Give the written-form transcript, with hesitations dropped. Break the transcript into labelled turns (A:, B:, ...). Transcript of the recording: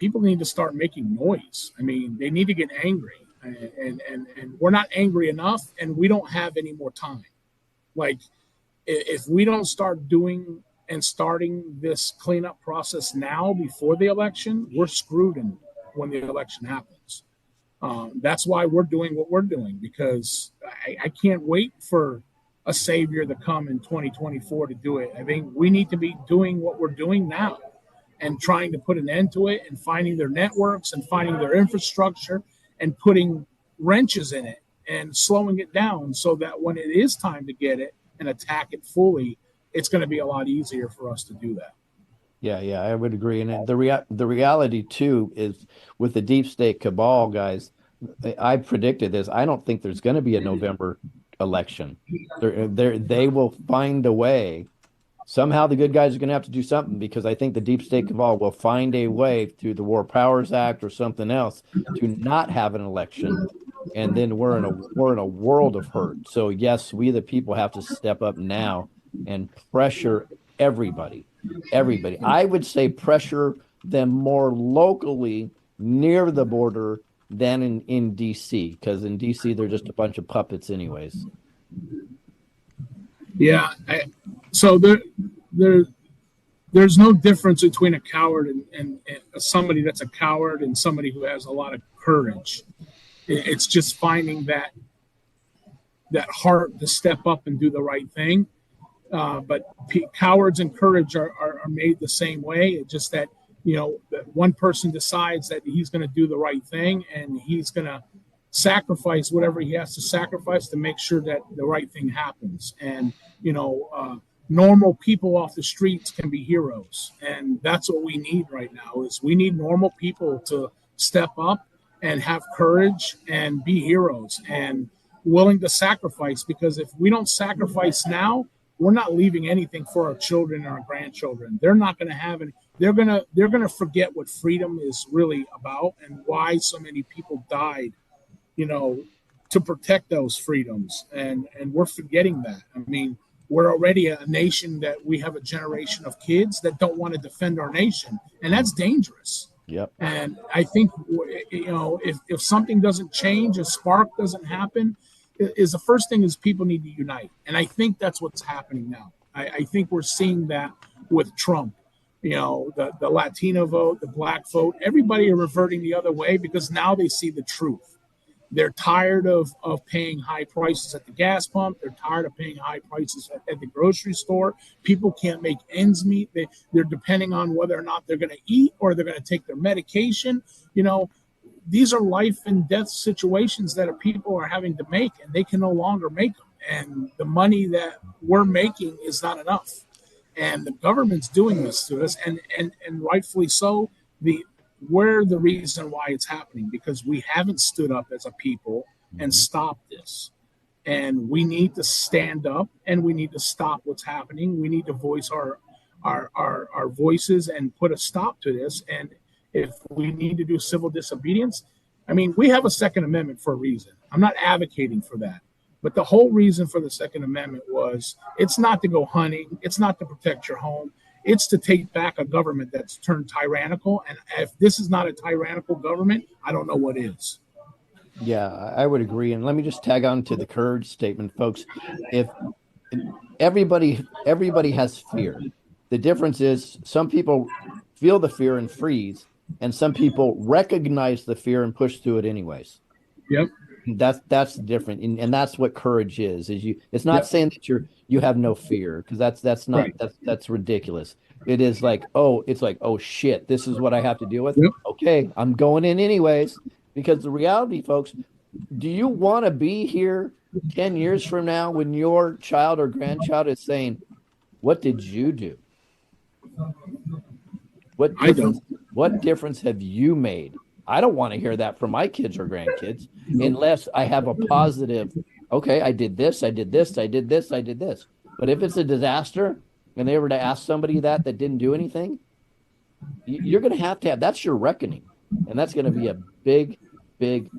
A: people need to start making noise. I mean, they need to get angry, and we're not angry enough, and we don't have any more time. Like, if we don't start doing and starting this cleanup process now before the election, we're screwed when the election happens. That's why we're doing what we're doing, because I can't wait for a savior to come in 2024 to do it. I think we need to be doing what we're doing now and trying to put an end to it and finding their networks and finding their infrastructure and putting wrenches in it and slowing it down so that when it is time to get it and attack it fully, it's going to be a lot easier for us to do that.
B: Yeah, I would agree. And the reality too is with the deep state cabal, guys, I predicted this. I don't think there's going to be a November election. They will find a way. Somehow the good guys are going to have to do something, because I think the deep state cabal will find a way through the War Powers Act or something else to not have an election. And then we're in a world of hurt. So yes, we the people have to step up now and pressure everybody. I would say pressure them more locally near the border than in DC, because in DC they're just a bunch of puppets anyways.
A: Yeah. So there's no difference between a coward and somebody that's a coward and somebody who has a lot of courage. It's just finding that heart to step up and do the right thing. But cowards and courage are made the same way. It's just that, that one person decides that he's going to do the right thing and he's going to sacrifice whatever he has to sacrifice to make sure that the right thing happens. And, normal people off the streets can be heroes. And that's what we need right now is we need normal people to step up and have courage and be heroes and willing to sacrifice, because if we don't sacrifice now, we're not leaving anything for our children and our grandchildren. They're not going to have any. They're gonna forget what freedom is really about and why so many people died, to protect those freedoms. And we're forgetting that. I mean, we're already a nation that we have a generation of kids that don't want to defend our nation, and that's dangerous.
B: Yep.
A: And I think, if something doesn't change, a spark doesn't happen, is the first thing is people need to unite. And I think that's what's happening now. I think we're seeing that with Trump, the Latino vote, the black vote, everybody are reverting the other way because now they see the truth. They're tired of paying high prices at the gas pump. They're tired of paying high prices at the grocery store. People can't make ends meet. They're depending on whether or not they're going to eat or they're going to take their medication. These are life and death situations that people are having to make, and they can no longer make them. And the money that we're making is not enough. And the government's doing this to us, and rightfully so. We're the reason why it's happening, because we haven't stood up as a people and stopped this. And we need to stand up and we need to stop what's happening. We need to voice our voices and put a stop to this. And if we need to do civil disobedience, I mean, we have a Second Amendment for a reason. I'm not advocating for that. But the whole reason for the Second Amendment was it's not to go hunting. It's not to protect your home. It's to take back a government that's turned tyrannical. And if this is not a tyrannical government, I don't know what is.
B: Yeah, I would agree. And let me just tag on to the courage statement, folks. If everybody has fear, the difference is some people feel the fear and freeze, and some people recognize the fear and push through it anyways.
A: Yep.
B: That's different, and that's what courage is. It's not saying that you have no fear, because that's not right. That's ridiculous. It is like, oh shit, this is what I have to deal with. Yep. Okay, I'm going in anyways, because the reality, folks, do you want to be here 10 years from now when your child or grandchild is saying, "What did you do? What difference have you made?" I don't want to hear that from my kids or grandkids unless I have a positive, okay, I did this. But if it's a disaster and they were to ask somebody that didn't do anything, you're going to have, that's your reckoning. And that's going to be a big, big